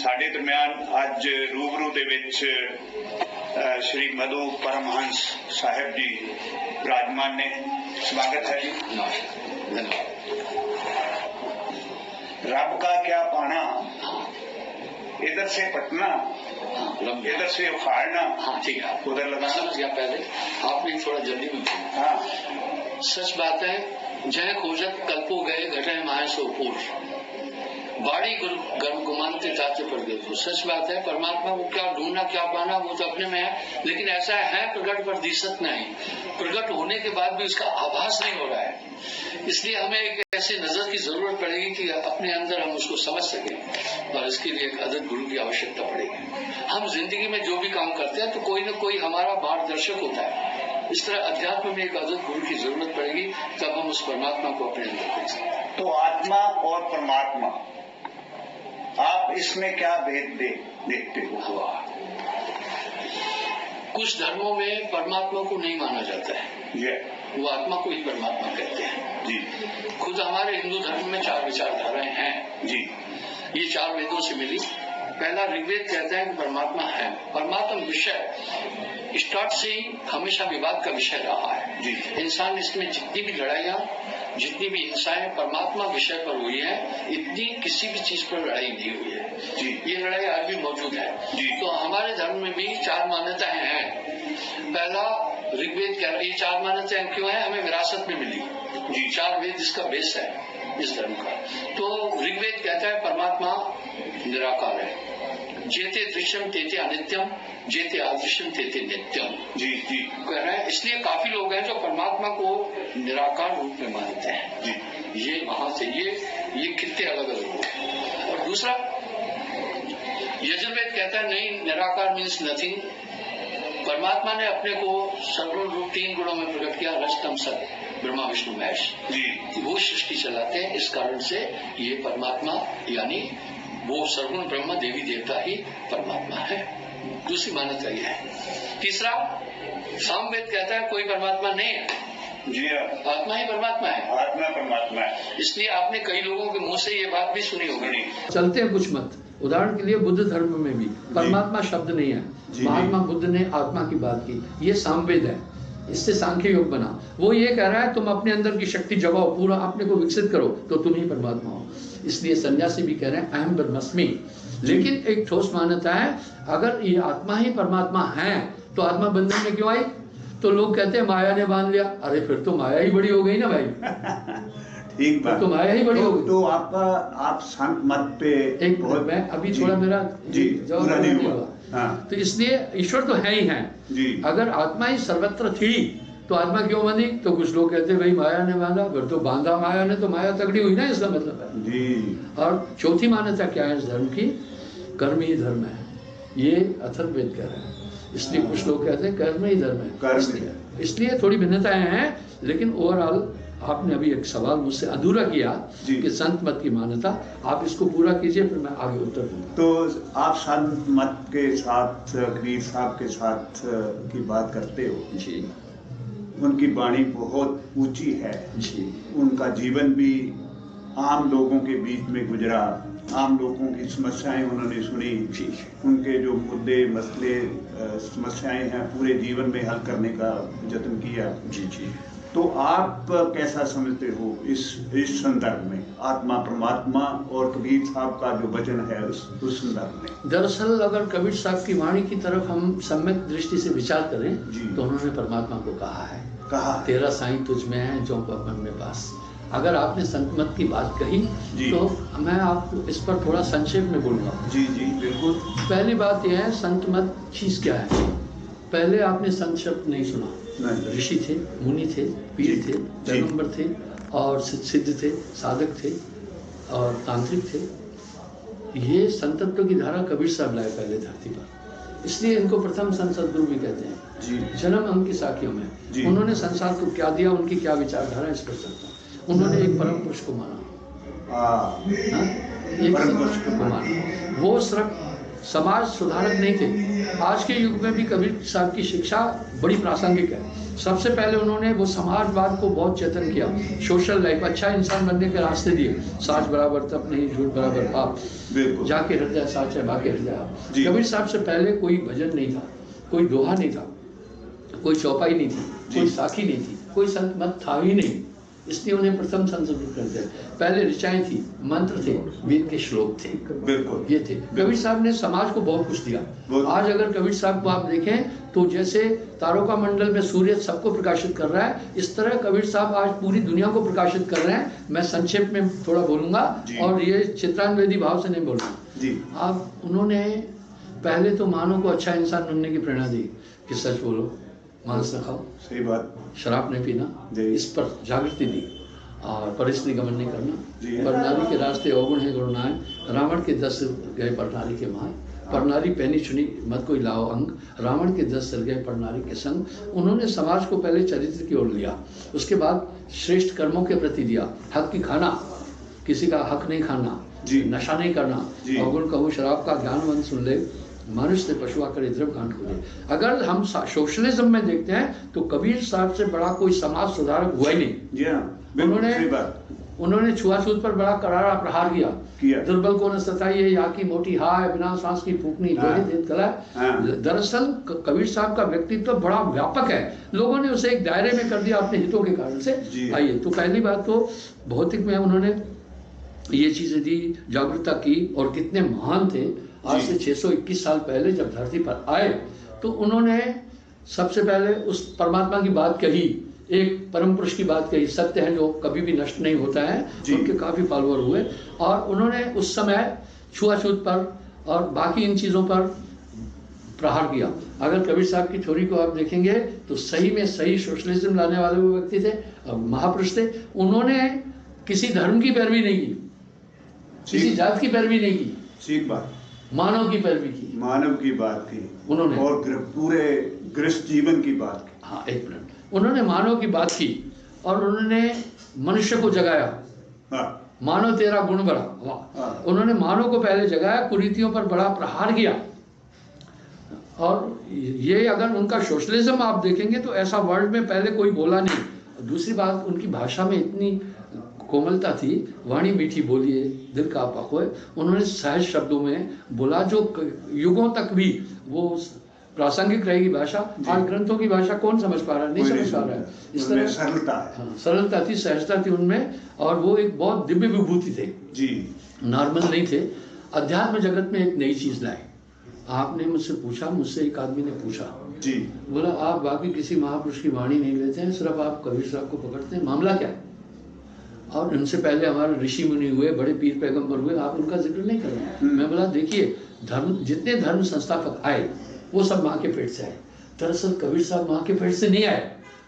ਸਾਡੇ ਦਰਮਿਆਨ ਅੱਜ ਰੂਬਰੂ ਦੇ ਵਿੱਚ श्री मधु परमहंस साहिब जी विराजमान ने। स्वागत है जी। रब का क्या पाना, इधर से पटना, इधर से उखाड़ना, ठीक है, उधर लगाना। समझ गया। पहले आपने थोड़ा जल्दी में बोला। हाँ, सच बात है। जय खोजत कल्पो गए घटे माए सो पूर, बाड़ी गर्भ गुमानते जाते पड़ गए। तो सच बात है, परमात्मा को क्या ढूंढना क्या पाना वो तो अपने में है, लेकिन ऐसा है प्रकट पर दिशत नहीं। प्रकट होने के बाद भी उसका आभास नहीं हो रहा है। इसलिए हमें एक ऐसी नजर की जरूरत पड़ेगी कि अपने अंदर हम उसको समझ सकें, और इसके लिए एक अदद गुरु की आवश्यकता पड़ेगी। हम जिंदगी में जो भी काम करते हैं तो कोई न कोई हमारा मार्गदर्शक होता है। इस तरह अध्यात्म में एक अदद गुरु की जरूरत पड़ेगी, तब हम उस परमात्मा को अपने अंदर देख सकते हैं। तो आत्मा और परमात्मा, आप इसमें क्या भेद देखते हो? कुछ धर्मों में परमात्मा को नहीं माना जाता है, वो आत्मा को ही परमात्मा कहते हैं जी। खुद हमारे हिंदू धर्म में 4 विचारधाराएं हैं जी। ये 4 वेदों से मिली। पहला ऋग्वेद कहता है कि परमात्मा है। परमात्मा विषय स्टार्ट से ही हमेशा विवाद का विषय रहा है जी। इंसान इसमें जितनी भी लड़ाइयां, जितनी भी हिंसाएं परमात्मा विषय पर हुई है, इतनी किसी भी चीज पर लड़ाई नहीं हुई है जी। ये लड़ाई आज भी मौजूद है जी। तो हमारे धर्म में भी 4 मान्यताएं हैं। पहला ऋग्वेद कह रहा है, ये 4 मान्यताएं क्यों है? हमें विरासत में मिली जी। 4 वेद इसका बेस है इस धर्म का। तो ऋग्वेद कहता है परमात्मा निराकार है। जेते दृश्यम तेते अनित्यम, जेते अदृश्यम तेते नित्यम जी जी कह रहे हैं। इसलिए काफी लोग हैं जो परमात्मा को निराकार रूप में मानते हैं जी। ये वहां से ये कितने अलग अलग हो। और दूसरा यजुर्वेद कहता है नहीं, निराकार मीन्स नथिंग। परमात्मा ने अपने को सर्वगुण रूप 3 गुणों में प्रकट किया, रजतम सत, ब्रह्मा विष्णु महेश जी। वो सृष्टि चलाते हैं। इस कारण से ये परमात्मा यानी वो सर्वगुण ब्रह्म देवी देवता ही परमात्मा है। दूसरी मान्यता यह है। तीसरा सामवेद कहता है कोई परमात्मा नहीं है जी। आत्मा ही परमात्मा है। आत्मा परमात्मा है। इसलिए आपने कई लोगों के मुंह से ये बात भी सुनी होगी। चलते हैं कुछ मत। उदाहरण के लिए बुद्ध धर्म में भी परमात्मा शब्द नहीं है। महात्मा बुद्ध ने आत्मा की बात की, ये सामवेद है, इससे सांख्य योग बना। वो ये कह रहा है तुम अपने अंदर की शक्ति जगाओ, पूरा अपने को विकसित करो तो तुम ही परमात्मा हो। इसलिए सन्यासी भी कह रहे हैं अहम ब्रह्मस्मि। लेकिन एक ठोस मान्यता है, अगर ये आत्मा ही परमात्मा है तो आत्मा बंधन में क्यों आई? तो लोग कहते हैं माया ने बांध लिया। अरे फिर तो माया ही बड़ी हो गई ना भाई। ठीक बात। तो माया ही बड़ी हो गई। तो आप संत मत पे एक मैं अभी थोड़ा मेरा पूरा नहीं हुआ। हाँ। तो इसलिए ईश्वर तो है ही है जी। अगर आत्मा ही सर्वत्र थी तो आत्मा क्यों बंधी? तो कुछ लोग कहते हैं भाई माया ने बांधा, फिर तो बांधा माया ने तो माया तगड़ी हुई ना, इसका मतलब है जी। और चौथी मान्यता क्या है इस धर्म की? कर्म ही धर्म है। ये अथर्ववेद कह रहे हैं। इसलिए कुछ लोग कहते हैं कर्म ही धर्म है। इसलिए थोड़ी भिन्नताएं हैं, लेकिन ओवरऑल आपने अभी एक सवाल मुझसे अधूरा किया कि संत मत की मान्यता, आप इसको पूरा कीजिए फिर मैं आगे उत्तर दूंगा। तो आप संत मत के साथ कबीर साहब के साथ की बात करते हो जी। उनकी वाणी बहुत ऊंची है जी। उनका जीवन भी आम लोगों के बीच में गुजरा, आम लोगों की समस्याएं उन्होंने सुनी, उनके जो मुद्दे मसले समस्याएं हैं पूरे जीवन में हल करने का यत्न किया। जी जी। तो आप कैसा समझते हो इस संदर्भ में आत्मा परमात्मा और कबीर साहब का जो वचन है उस संदर्भ में? दरअसल अगर कबीर साहब की वाणी की तरफ हम सम्यक दृष्टि से विचार करें तो उन्होंने परमात्मा को कहा है, तेरा साईं तुझ में है जो को अपन में पास। अगर आपने संत मत की बात कही तो मैं आपको इस पर थोड़ा संक्षेप में बोलूंगा। जी जी बिल्कुल। पहली बात यह है संत मत चीज क्या है। पहले आपने संत शब्द नहीं सुना। ऋषि थे, मुनि थे, पीर थे, पैगंबर थे और सिद्ध थे, साधक थे और तांत्रिक थे। ये संतत्व की धारा कबीर साहब लाए पहले धरती पर, इसलिए इनको प्रथम संत सदगुरु भी कहते हैं जी। जन्म उनकी साखियों में उन्होंने संसार को क्या दिया, उनकी क्या विचारधारा इस पर चलता। उन्होंने एक परम पुरुष को माना, एक परम पुरुष को माना। वो सिर्फ समाज सुधारक नहीं थे। आज के युग में भी कबीर साहब की शिक्षा बड़ी प्रासंगिक है। सबसे पहले उन्होंने वो समाजवाद को बहुत चेतन किया, सोशल लाइफ, अच्छा इंसान बनने के रास्ते दिए, साच बराबर तप नहीं, झूठ बराबर पाप, जाके हृदय साच है बाके हृदय आप। कबीर साहब से पहले कोई भजन नहीं था, कोई दोहा नहीं था, कोई चौपाई नहीं थी, कोई साखी नहीं थी, कोई संत मत था ही नहीं, इसलिए उन्हें प्रथम संशोधित करते हैं। पहले ऋचाएं थी, मंत्र थे, वेद के श्लोक थे, बिल्कुल ये थे। कबीर साहब ने समाज को बहुत कुछ दिया। आज अगर कबीर साहब को आप देखें तो जैसे तारों मंडल में सूर्य सबको प्रकाशित कर रहा है, इस तरह कबीर साहब आज पूरी दुनिया को प्रकाशित कर रहे हैं। मैं संक्षेप में थोड़ा बोलूंगा और ये चित्रान्वेदी भाव से नहीं बोलूंगा। आप उन्होंने पहले तो मानव को अच्छा इंसान बनने की प्रेरणा दी कि सच बोलो, मांस न खाओ, सही बात, शराब नहीं पीना, इस पर जागृति दी, और परिस्थिति गमन नहीं करना, पर नारी के रास्ते अवगुण है गुण नाय, रावण के 10 गए पर नारी के माय, पर नारी पहनी चुनी मत कोई लाओ अंग, रावण के 10 सिर गए पर नारी के संग। उन्होंने समाज को पहले चरित्र की ओर लिया, उसके बाद श्रेष्ठ कर्मों के प्रति दिया, हक की खाना, किसी का हक नहीं खाना, नशा नहीं करना, अवगुण कहूँ शराब का ज्ञानवंत सुन ले, मनुष्य से पशुआ करे द्रव कांड खोले। अगर हम सोशलिज्म में देखते हैं तो कबीर साहब से बड़ा कोई समाज सुधारक हुआ ही नहीं। उन्होंने छुआछूत पर बड़ा करारा प्रहार किया। दुर्बल को न सताइए, या की मोटी हाय, बिना सांस की फूकनी कला। दरअसल कबीर साहब का व्यक्तित्व बड़ा व्यापक है, लोगों ने उसे एक दायरे में कर दिया अपने हितों के कारण से। आइए, तो पहली बात तो भौतिक में उन्होंने ये चीजें दी, जागरूकता की, और कितने महान थे। आज से 621 साल पहले जब धरती पर आए तो उन्होंने सबसे पहले उस परमात्मा की बात कही, एक परम पुरुष की बात कही, सत्य है जो कभी भी नष्ट नहीं होता है। उनके काफी फॉलोअर हुए, और उन्होंने उस समय छुआछूत पर और बाकी इन चीजों पर प्रहार किया। अगर कबीर साहब की थ्योरी को आप देखेंगे तो सही में सही सोशलिज्म लाने वाले वो व्यक्ति थे और महापुरुष थे। उन्होंने किसी धर्म की पैरवी नहीं की, किसी जात की पैरवी नहीं की, ठीक बात, मानव की पैरवी की, मानव की बात की उन्होंने, और पूरे गृहस्थ जीवन की बात की। हाँ, एक मिनट, उन्होंने मानव की बात की और उन्होंने मनुष्य को जगाया। मानव तेरा गुण बड़ा, उन्होंने मानव को पहले जगाया, कुरीतियों पर बड़ा प्रहार किया। और ये अगर उनका सोशलिज्म आप देखेंगे तो ऐसा वर्ल्ड में पहले कोई बोला नहीं। दूसरी बात, उनकी भाषा में इतनी कोमलता थी, वाणी मीठी बोलिए दिल का आपा खोए। उन्होंने सहज शब्दों में बोला जो युगों तक भी वो प्रासंगिक रहेगी भाषा। आज ग्रंथों की भाषा कौन समझ पा रहा है, नहीं समझ पा रहा है। इस तरह सरलता है, हाँ, सरलता थी, सहजता थी उनमें, और वो एक बहुत दिव्य विभूति थे जी, नॉर्मल नहीं थे। अध्यात्म जगत में एक नई चीज लाए। आपने मुझसे पूछा, मुझसे एक आदमी ने पूछा जी, बोला आप बाकी किसी महापुरुष की वाणी नहीं लेते हैं, सिर्फ आप कबीर साहब को पकड़ते हैं, मामला क्या है? और इनसे पहले हमारे ऋषि मुनि हुए, बड़े पीर पैगंबर हुए, आप उनका जिक्र नहीं कर रहे। मैं बोला देखिए, धर्म, जितने धर्म संस्थापक आए वो सब माँ के पेट से आए। दरअसल कबीर साहब माँ के पेट से नहीं आए,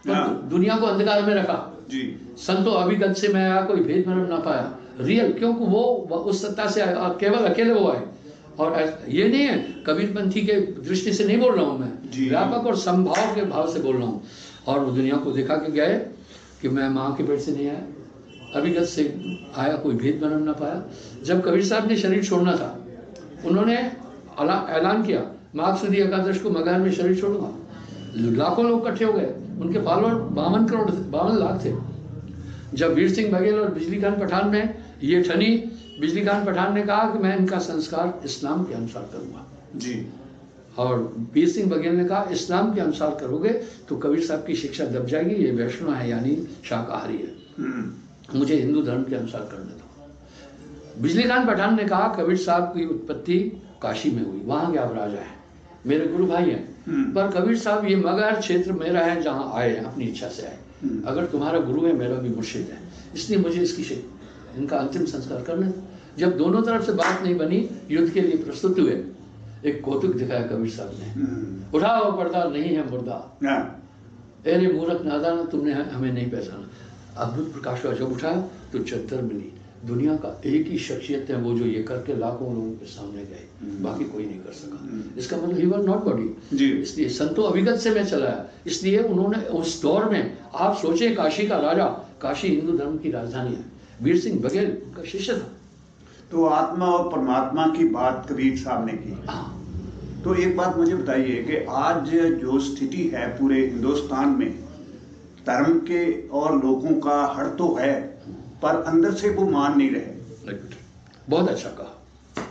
तो दुनिया को अंधकार में रखा जी। संतो अभिगत से मैं आया, कोई भेद भरम ना पाया, रियल, क्योंकि वो उस सत्ता से आए, केवल अकेले वो आए। और ये नहीं है, कबीरपंथी के दृष्टि से नहीं बोल रहा हूँ मैं, व्यापक और संभाव के भाव से बोल रहा हूँ। और वो दुनिया को दिखा के गए कि मैं माँ के पेट से नहीं आया, अभिगत से आया, कोई भेद भरम ना पाया। जब कबीर साहब ने शरीर छोड़ना था, उन्होंने ऐलान किया माघ सुदी एकादश को मगहर में शरीर छोड़ूंगा। लाखों लोग इकट्ठे हो गए, उनके फॉलोअर 52 लाख थे। जब वीर सिंह बघेल और बिजली खान पठान में ये ठनी, बिजली खान पठान ने कहा कि मैं इनका संस्कार इस्लाम के अनुसार करूंगा जी, और वीर सिंह बघेल ने कहा इस्लाम के अनुसार करोगे तो कबीर साहब की शिक्षा दब जाएगी, ये वैष्णव है यानी शाकाहारी है, मुझे हिंदू धर्म के अनुसार करने दो। बिजली खान पठान ने कहा कबीर साहब की उत्पत्ति काशी में हुई, वहां के आप राजा हैं, मेरे गुरु भाई हैं, पर कबीर साहब ये मगहर क्षेत्र मेरा है जहां आए हैं, अपनी इच्छा से आए। अगर तुम्हारा गुरु है, मेरा भी मुर्शिद है, इसलिए मुझे इसकी इनका अंतिम संस्कार करने दो। जब दोनों तरफ से बात नहीं बनी, युद्ध के लिए प्रस्तुत हुए, एक कौतुक दिखाया कबीर साहब ने, उठाओ पर्दा नहीं है मुर्दा, अरे मूर्ख नादान, तुमने हमें नहीं पहचाना। अद्भुत प्रकाश हुआ, जब उठाया तो चद्दर मिली। दुनिया का एक ही शख्सियत है वो जो ये करके लाखों लोगों के सामने गए, बाकी कोई नहीं कर सका। इसका मतलब ही वाज नॉट बॉडी। इसलिए संतो अभिगत से मैं चलाया, इसलिए उन्होंने उस दौर में, आप सोचे काशी का राजा, काशी हिंदू धर्म की राजधानी है, वीर सिंह बघेल का शिष्य था। तो आत्मा और परमात्मा की बात कबीर साहब ने की। तो एक बात मुझे बताइए कि आज जो स्थिति है पूरे हिंदुस्तान में, धर्म के और लोगों का हर तो है, पर अंदर से वो मान नहीं रहे। बहुत अच्छा कहा।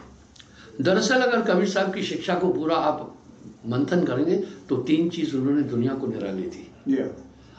दरअसल अगर कबीर साहब की शिक्षा को पूरा आप मंथन करेंगे तो 3 चीज उन्होंने दुनिया को निराली थी।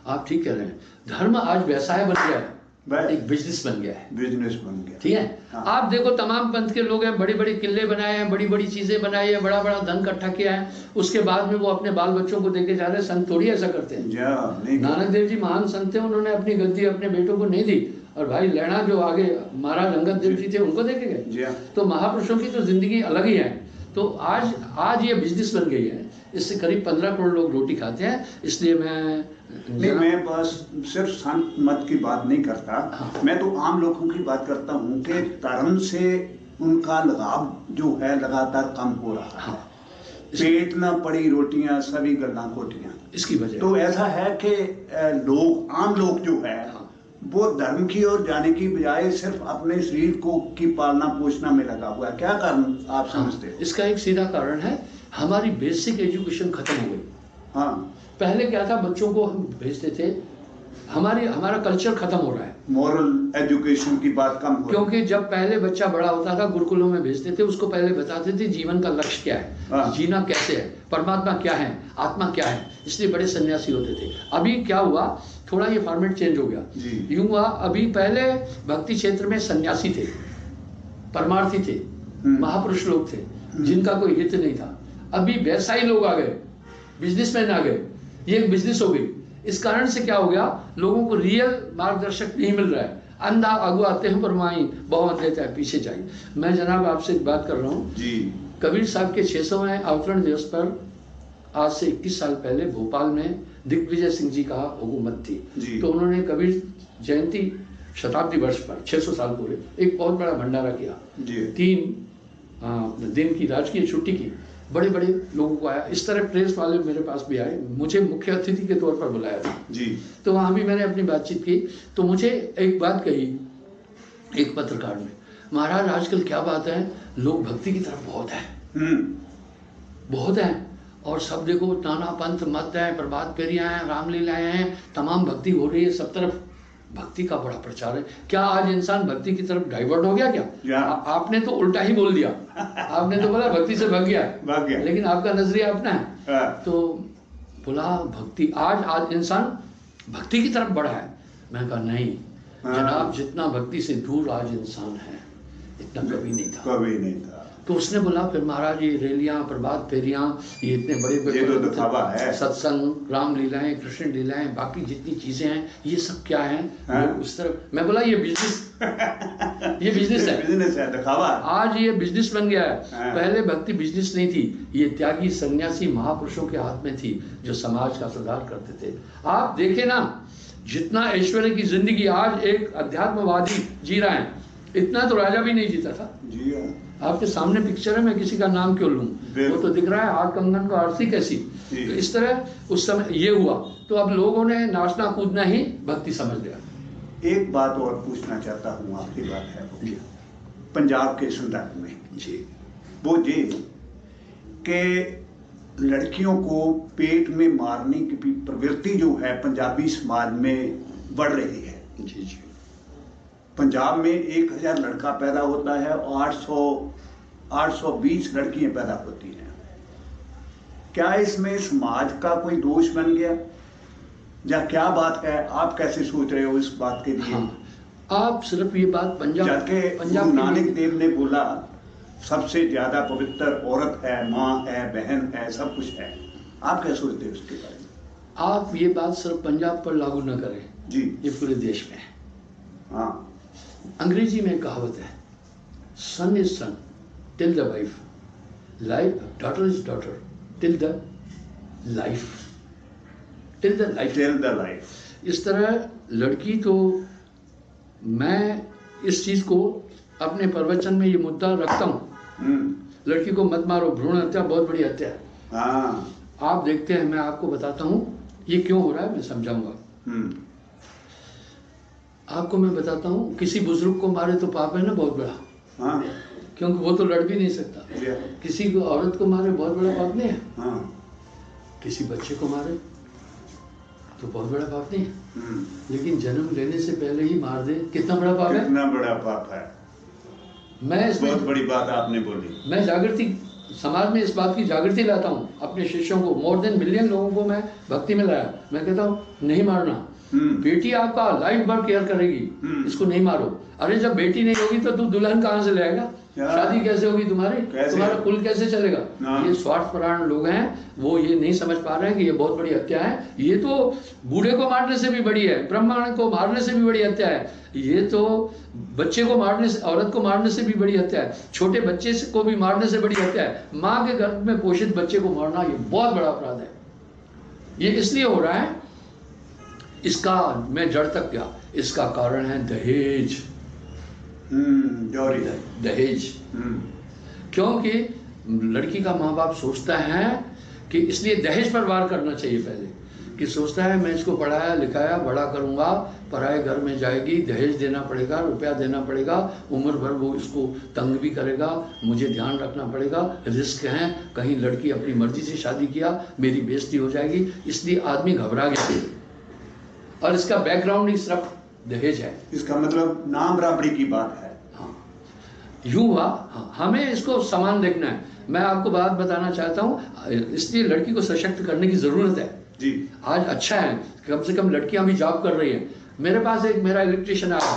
आप ठीक कह रहे हैं, धर्म आज व्यवसाय बन गया है, एक बिजनेस बन गया है, बिजनेस बन गया। ठीक है। हाँ। आप देखो तमाम पंथ के लोग हैं, बड़ी बड़ी किले बनाए हैं, बड़ी बड़ी चीजें बनाई है, बड़ा बड़ा धन इकट्ठा किया है, उसके बाद में वो अपने बाल बच्चों को देके जा रहे हैं। संत थोड़ी ऐसा करते हैं। नानक देव जी महान संत थे, उन्होंने अपनी गद्दी अपने बेटों को नहीं दी, और भाई लैणा जो आगे महाराज अंगद देव जी थे उनको देके गए। तो महापुरुषों की तो जिंदगी अलग ही है। तो आज ये बिजनेस बन गई है, इससे करीब 15 करोड़ लोग रोटी खाते हैं। इसलिए मैं बस सिर्फ संत मत की बात नहीं करता। हाँ। मैं तो आम लोगों की बात करता हूँ कि धर्म से उनका लगाव जो है लगातार कम हो रहा है। हाँ। पेट न पड़ी रोटियां सभी गल्ला कोटियां, इसकी वजह तो ऐसा है कि लोग आम लोग जो है हाँ। वो धर्म की ओर जाने की बजाय सिर्फ अपने शरीर को की पालना पोषणा में लगा हुआ है। क्या कारण आप समझते हो? इसका एक सीधा कारण है, हमारी बेसिक एजुकेशन खत्म हो गई। हाँ, पहले क्या था, बच्चों को हम भेजते थे, हमारा कल्चर खत्म हो रहा है। मॉरल एजुकेशन की बात कम हो, क्योंकि जब पहले बच्चा बड़ा होता था गुरुकुलों में भेजते थे, उसको पहले बताते थे जीवन का लक्ष्य क्या है, हाँ। जीना कैसे है, परमात्मा क्या है, आत्मा क्या है। इसलिए बड़े सन्यासी होते थे। अभी क्या हुआ, थोड़ा ये फॉर्मेट चेंज हो गया। यूं हुआ, अभी पहले भक्ति क्षेत्र में सन्यासी थे, परमार्थी थे, महापुरुष लोग थे, जिनका कोई हित नहीं था। अभी व्यवसायी लोग आ गए, बिजनेसमैन आ गए, ये एक बिजनेस हो गई। इस कारण से क्या हो गया, लोगों को रियल मार्गदर्शक नहीं मिल रहा है। अंधा आगू आते हैं पर माई बहुत देता है पीछे जाए। मैं जनाब आपसे एक बात कर रहा हूँ जी। कबीर साहब के 600वें अवतरण दिवस पर आज से 21 साल पहले भोपाल में दिग्विजय सिंह जी का हुकूमत थी। तो उन्होंने कबीर जयंती शताब्दी वर्ष पर 600 साल पूरे एक बहुत बड़ा भंडारा किया। 3 दिन की राजकीय छुट्टी की, बड़े बड़े लोगों को आया। इस तरह प्रेस वाले मेरे पास भी आए, मुझे मुख्य अतिथि के तौर पर बुलाया था जी। तो वहाँ भी मैंने अपनी बातचीत की। तो मुझे एक बात कही एक पत्रकार ने, महाराज आजकल क्या बात है, लोग भक्ति की तरफ बहुत है, बहुत है, और सब देखो नाना पंथ मत है, प्रभात फेरियां हैं, रामलीलाएं हैं, तमाम भक्ति हो रही है, सब तरफ भक्ति का बड़ा प्रचार है। क्या आज इंसान भक्ति की तरफ डाइवर्ट हो गया क्या? आपने तो उल्टा ही बोल दिया। आपने तो बोला भक्ति से भाग गया, लेकिन आपका नजरिया अपना है। तो बोला भक्ति आज इंसान भक्ति की तरफ बढ़ा है। मैं कहा नहीं जनाब, जितना भक्ति से दूर आज इंसान है इतना कभी नहीं था। तो उसने बोला फिर महाराज ये रैलियां, प्रभात फेरियां, ये इतने बड़े सत्संग, रामलीलाएं, कृष्ण लीलाएं, बाकी जितनी चीजें हैं ये सब क्या है? उस तरफ मैं बोला ये बिजनेस है, दिखावा। आज ये बिजनेस बन गया है। पहले भक्ति बिजनेस नहीं थी, ये त्यागी सन्यासी महापुरुषों के हाथ में थी जो समाज का सुधार करते थे। आप देखें ना, जितना ऐश्वर्य की जिंदगी आज एक अध्यात्मवादी जी रहा है, इतना तो राजा भी नहीं जीता था जी। आपके सामने पिक्चर है, मैं किसी का नाम क्यों लूं, वो तो दिख रहा है हाथ कंगन को आरती कैसी। तो इस तरह उस समय ये हुआ, तो अब लोगों ने नाचना कूदना ही भक्ति समझ लिया। एक बात और पूछना चाहता हूँ, आपकी बात है जी। पंजाब के संदर्भ में जी, वो ये कि लड़कियों को पेट में मारने की प्रवृत्ति जो है पंजाबी समाज में बढ़ रही है जी जी। पंजाब में 1000 लड़का पैदा होता है और 820 लड़कियां पैदा होती हैं। क्या इसमें समाज का कोई दोष बन गया या क्या बात है? आप कैसे सोच रहे हो इस बात के लिए? आप सिर्फ ये बात पंजाब नानक देव ने बोला सबसे ज्यादा पवित्र औरत है, माँ है, बहन है, सब कुछ है। आप क्या सोचते हैं उसके बारे में? आप ये बात सिर्फ पंजाब पर लागू न करें जी, ये पूरे देश में है। हाँ, अंग्रेजी में कहावत है, son is son till the wife, daughter is daughter till the life. इस तरह लड़की तो, मैं इस चीज को अपने प्रवचन में ये मुद्दा रखता हूँ, लड़की को मत मारो, भ्रूण हत्या बहुत बड़ी हत्या है। हाँ, आप देखते हैं, मैं आपको बताता हूँ ये क्यों हो रहा है, मैं समझाऊंगा आपको। मैं बताता हूँ, किसी बुजुर्ग को मारे तो पाप है ना बहुत बड़ा। हाँ, क्योंकि वो तो लड़ भी नहीं सकता। किसी को औरत को मारे बहुत बड़ा पाप नहीं है। हाँ, किसी बच्चे को मारे तो बहुत बड़ा पाप नहीं है। लेकिन जन्म लेने से पहले ही मार दे, कितना बड़ा पाप है? कितना बड़ा पाप है। मैं इसमें बहुत बड़ी बात आपने बोली। मैं जागृति समाज में इस बात की जागृति लाता हूँ अपने शिष्यों को। मोर देन मिलियन लोगों को मैं भक्ति में लाया। मैं कहता हूँ नहीं मारना। बेटी आपका लाइफ भर केयर करेगी, इसको नहीं मारो। अरे जब बेटी नहीं होगी तो तू दुल्हन कहाँ से लाएगा? शादी कैसे होगी तुम्हारी? तुम्हारा कुल कैसे चलेगा? ये स्वार्थपरायण लोग हैं, वो ये नहीं समझ पा रहे हैं कि ये बहुत बड़ी हत्या है। ये तो बूढ़े को मारने से भी बड़ी है, ब्राह्मण को मारने से भी बड़ी हत्या है। ये तो बच्चे को मारने से, औरत को मारने से भी बड़ी हत्या है। छोटे बच्चे को भी मारने से बड़ी हत्या है। माँ के गर्भ में पोषित बच्चे को मारना ये बहुत बड़ा अपराध है। ये इसलिए हो रहा है, इसका मैं जड़ तक गया, इसका कारण है दहेज। दहेज। क्योंकि लड़की का माँ बाप सोचता है कि इसलिए दहेज पर वार करना चाहिए पहले, कि सोचता है मैं इसको पढ़ाया लिखाया बड़ा करूंगा, पराए घर में जाएगी, दहेज देना पड़ेगा, रुपया देना पड़ेगा, उम्र भर वो इसको तंग भी करेगा, मुझे ध्यान रखना पड़ेगा, रिस्क है, कहीं लड़की अपनी मर्जी से शादी किया मेरी बेइज्जती हो जाएगी। इसलिए आदमी घबरा गया और इसका बैकग्राउंड ही सिर्फ दहेज है। इसका मतलब नाम बराबरी की बात है। हाँ, यूं हुआ। हाँ, हमें इसको समान देखना है। मैं आपको बात बताना चाहता हूँ, इसलिए लड़की को सशक्त करने की जरूरत है जी। आज अच्छा है, कम से कम लड़कियां भी जॉब कर रही हैं। मेरे पास एक मेरा इलेक्ट्रिशियन आया,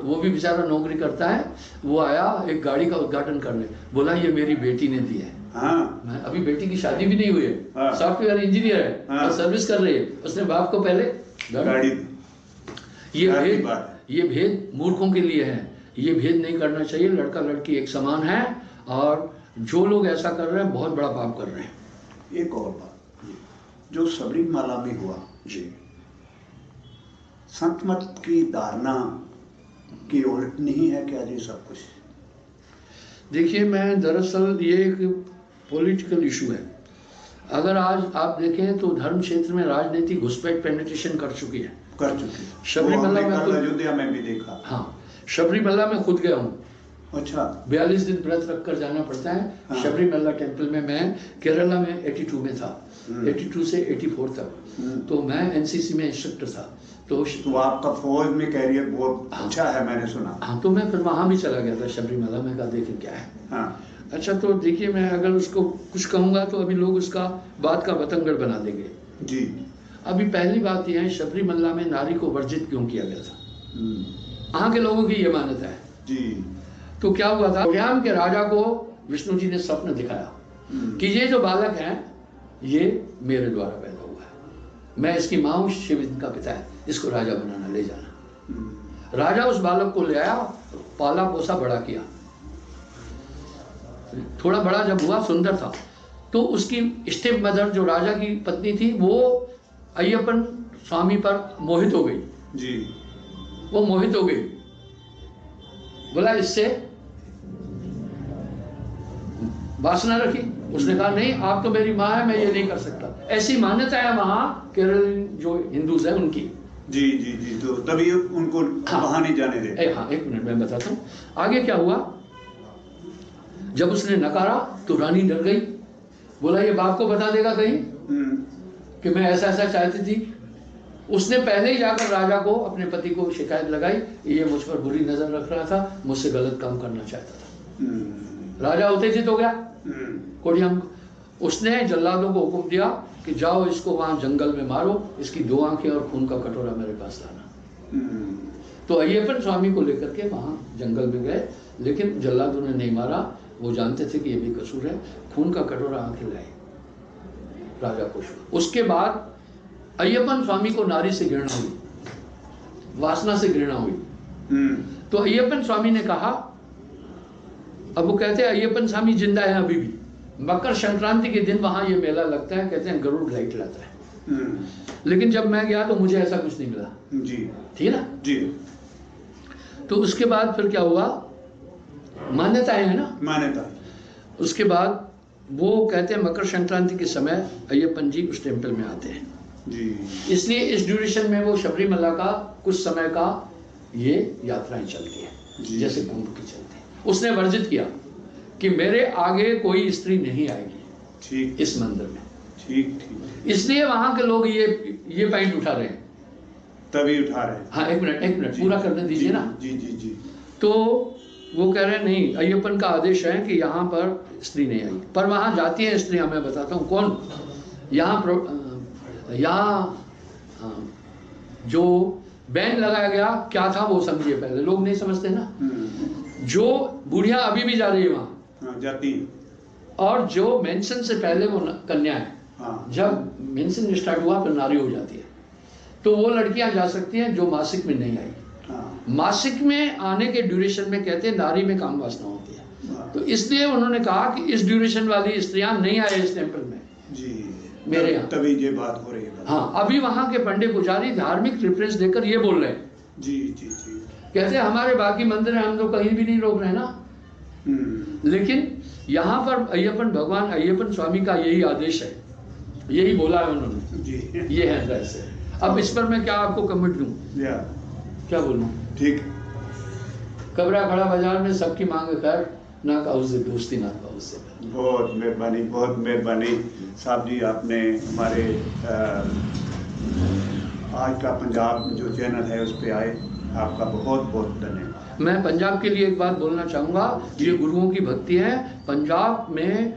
वो भी बेचारा नौकरी करता है। वो आया एक गाड़ी का उद्घाटन करने, बोला ये मेरी बेटी ने दी है। मैं अभी बेटी की शादी भी नहीं हुई है, सॉफ्टवेयर इंजीनियर है और सर्विस कर रही है। उसने बाप को पहले गाड़ी। ये भेद मूर्खों के लिए है, ये भेद नहीं करना चाहिए। लड़का लड़की एक समान है और जो लोग ऐसा कर रहे हैं बहुत बड़ा पाप कर रहे हैं। एक और बात जो सबरीमाला में हुआ जी, संत मत की धारणा की उलट नहीं है क्या जी सब कुछ? देखिए, मैं दरअसल ये एक पॉलिटिकल इशू है। अगर आज आप देखें तो धर्म क्षेत्र में राजनीति घुसपैठ पेनिट्रेशन कर चुकी है। शबरीमला में अयोध्या में भी देखा। हाँ, शबरीमला में खुद गया हूँ। अच्छा। 42 दिन व्रत रख कर जाना पड़ता है। हाँ। शबरीमला टेम्पल में मैं केरला में 82 में था, 82 से 84 तक। तो मैं एनसीसी में इंस्ट्रक्टर था। तो आपका फौज में कैरियर बहुत अच्छा है, मैंने सुना। हाँ, तो मैं फिर वहां भी चला गया था शबरीमला में, कहा देखें क्या है। हाँ। अच्छा, तो देखिए, मैं अगर उसको कुछ कहूंगा तो अभी लोग उसका बात का बतंगड़ बना देंगे जी। अभी पहली बात यह है, शबरीमला में नारी को वर्जित क्यों किया गया था? वहां के लोगों की ये मान्यता है जी। तो क्या हुआ था, कोड्याम के राजा को विष्णु जी ने स्वप्न दिखाया कि ये जो बालक है ये मेरे द्वारा पैदा हुआ है, मैं इसकी माँ हूँ, शिव इनका पिता है, इसको राजा बनाना, ले जाना। राजा उस बालक को ले आया, पाला पोसा बड़ा किया। थोड़ा बड़ा जब हुआ, सुंदर था, तो उसकी स्टेप मदर जो राजा की पत्नी थी वो अय्यप्पन स्वामी पर मोहित हो गई जी। वो मोहित हो गई, बोला इससे वासना रखी। उसने कहा नहीं, आप तो मेरी माँ है, मैं ये नहीं कर सकता। ऐसी मान्यता है वहां केरल जो हिंदूज है उनकी। जी जी जी। तो तभी उनको वहां नहीं जाने देते। हाँ, एक मिनट मैं बताता हूँ आगे क्या हुआ। जब उसने नकारा तो रानी डर गई, बोला ये बाप को बता देगा कहीं कि मैं ऐसा ऐसा चाहती थी। उसने पहले ही जाकर राजा को, अपने पति को शिकायत लगाई, ये मुझ पर बुरी नजर रख रहा था, मुझसे गलत काम करना चाहता था। राजा उत्तेजित हो गया कोडियाम। उसने जल्लादों को हुक्म दिया कि जाओ इसको वहां जंगल में मारो, इसकी 2 आंखें और खून का कटोरा मेरे पास लाना। तो अय्यप्पन स्वामी को लेकर के वहां जंगल में गए, लेकिन जल्लादों ने नहीं मारा, वो जानते थे कि ये भी कसूर है। खून का कटोरा आंखें लाए, राजा खुश हुआ। उसके बाद अय्यप्पन स्वामी को नारी से घृणा हुई, वासना से घृणा हुई। तो अय्यप्पन स्वामी ने कहा, अब वो कहते हैं अय्यप्पन स्वामी जिंदा है अभी भी, मकर संक्रांति के दिन वहां ये मेला लगता है, कहते हैं गरुड़ लाइट लाता है। लेकिन जब मैं गया तो मुझे ऐसा कुछ नहीं मिला जी। ठीक है ना जी। तो उसके बाद फिर क्या हुआ, मान्यताएं है ना, मान्यता। उसके बाद वो कहते हैं मकर संक्रांति के समय अय्यप्पन जी उस टेम्पल में आते हैं जी। इसलिए इस ड्यूरेशन में वो शबरीमला का कुछ समय का ये यात्राएं चलती है जैसे कुंभ की चलती है। उसने वर्जित किया कि मेरे आगे कोई स्त्री नहीं आएगी ठीक इस मंदिर में। ठीक ठीक, इसलिए वहां के लोग ये पॉइंट उठा रहे हैं। तभी उठा रहे हैं। हाँ, एक मिनट पूरा करने दीजिए ना। जी जी जी। तो वो कह रहे हैं नहीं, अय्यप्पन का आदेश है कि यहाँ पर स्त्री नहीं आई, पर वहां जाती है स्त्रियां। मैं बताता हूँ कौन। यहाँ जो बैन लगाया गया क्या था वो समझिए पहले, लोग नहीं समझते ना। जो बुढ़िया अभी भी जा रही है वहां, जाती है, और जो मेंशन से पहले वो कन्या है, जब मेंशन स्टार्ट हुआ फिर नारी हो जाती है, तो वो लड़कियां जा सकती हैं जो मासिक में नहीं आई। मासिक में आने के ड्यूरेशन में कहते हैं नारी में काम वासना होती है, तो इसलिए उन्होंने कहा कि इस ड्यूरेशन वाली स्त्रियां नहीं आए इस टेम्पल में जी, मेरे यहाँ। तभी ये बात हो रही है। हाँ, अभी वहां के पंडित पुजारी धार्मिक रेफरेंस देकर ये बोल रहे हैं। जी जी जी, कहते हैं हमारे बाकी मंदिर हैं, हम तो कहीं भी नहीं रोक रहे ना, लेकिन यहाँ पर अय्यप्पन भगवान अय्यप्पन स्वामी का यही आदेश है, यही बोला है उन्होंने जी। ये है वैसे। अब इस पर मैं क्या आपको कमेंट दूं, क्या बोलूं? ठीक, कबरा खड़ा बाजार में सबकी मांग कर, ना काऊ से दोस्ती ना काऊ से। बहुत मेहरबानी साहब जी, आपने हमारे आज का पंजाब जो चैनल है उस पे आए, आपका बहुत बहुत धन्यवाद। मैं पंजाब के लिए एक बात बोलना चाहूँगा, ये गुरुओं की भक्ति है। पंजाब में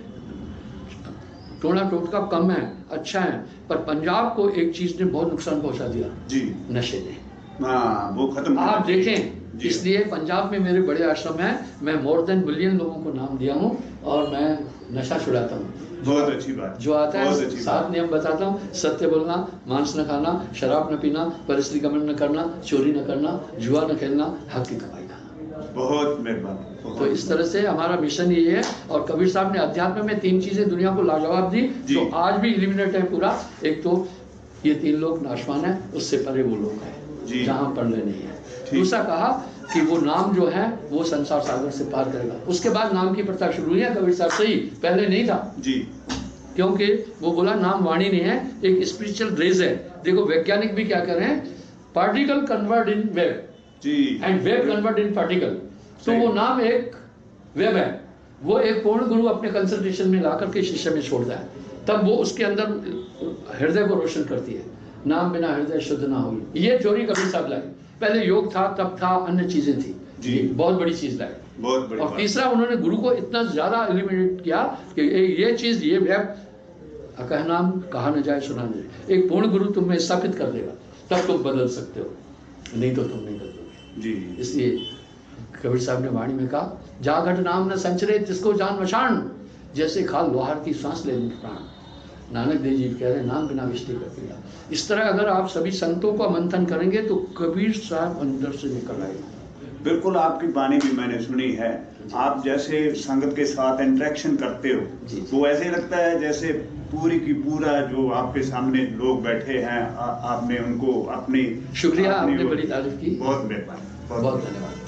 टोना टोटका कम है, अच्छा है, पर पंजाब को एक चीज ने बहुत नुकसान पहुंचा दिया जी, नशे ने। हाँ, वो खत्म। आप देखें, इसलिए पंजाब में मेरे बड़े आश्रम हैं, मैं मोर देन मिलियन लोगों को नाम दिया हूँ और मैं नशा छुड़ाता हूँ। बहुत अच्छी बात, जो आता है 7 नियम बताता हूँ, सत्य बोलना, मांस न खाना, शराब न पीना, परस्त्री गमन न करना, चोरी न करना, जुआ न खेलना, हक की कमाई करना। बहुत मेहरबानी। तो इस तरह से हमारा मिशन ये है। और कबीर साहब ने अध्यात्म में 3 चीजें दुनिया को लाजवाब दी, जो आज भी इलिमिनेट है पूरा। एक तो ये 3 लोग नाशवान है, उससे परे वो लोग हैं जहाँ पढ़ने नहीं है। दूसरा कहा कि वो नाम जो है वो संसार सागर से पार करेगा। उसके बाद नाम की प्रथा शुरू हुई है कबीर साहब से ही, पहले नहीं था जी, क्योंकि वो बोला नाम वाणी नहीं है, एक स्पिरिचुअल रेज है। देखो वैज्ञानिक भी क्या कर रहे हैं, पार्टिकल कन्वर्ट इन वेव जी, and wave convert in particle. तो वो नाम एक वेब है, वो एक पूर्ण गुरु अपने कंसल्टेशन में ला करके शिष्य में छोड़ता है, तब वो उसके अंदर हृदय को रोशन करती है। नाम बिना हृदय शुद्ध ना हो, ये चोरी कबीर साहब लाए। पहले योग था, तब था, अन्य चीजें थी जी, बहुत बड़ी चीज लाए। बहुत बड़ी। और तीसरा उन्होंने गुरु को इतना ज्यादा एलिमिनेट किया कि ये चीज, ये वेब कहनाम कहा न जाए सुना न जाए, एक पूर्ण गुरु तुम्हें स्थापित कर देगा, तब तुम बदल सकते हो, नहीं तो तुम नहीं बदलोगे जी। इसलिए कबीर साहब ने वाणी में कहा, जागट नाम न संचरे तिसको जान मशान, जैसे खाल लोहार की सांस ले प्राण। नानक देव जी कह रहे हैं, नाम बिना विष्टि कर दिया। इस तरह अगर आप सभी संतों का मंथन करेंगे तो कबीर साहब अंदर से निकल आएगा। बिल्कुल, आपकी वाणी भी मैंने सुनी है। आप जैसे संगत के साथ इंटरेक्शन करते हो, वो ऐसे लगता है जैसे पूरी की पूरा जो आपके सामने लोग बैठे हैं, आपने उनको अपनी शुक्रिया, आपने बड़ी तारीफ की, बहुत मेहरबानी, बहुत धन्यवाद।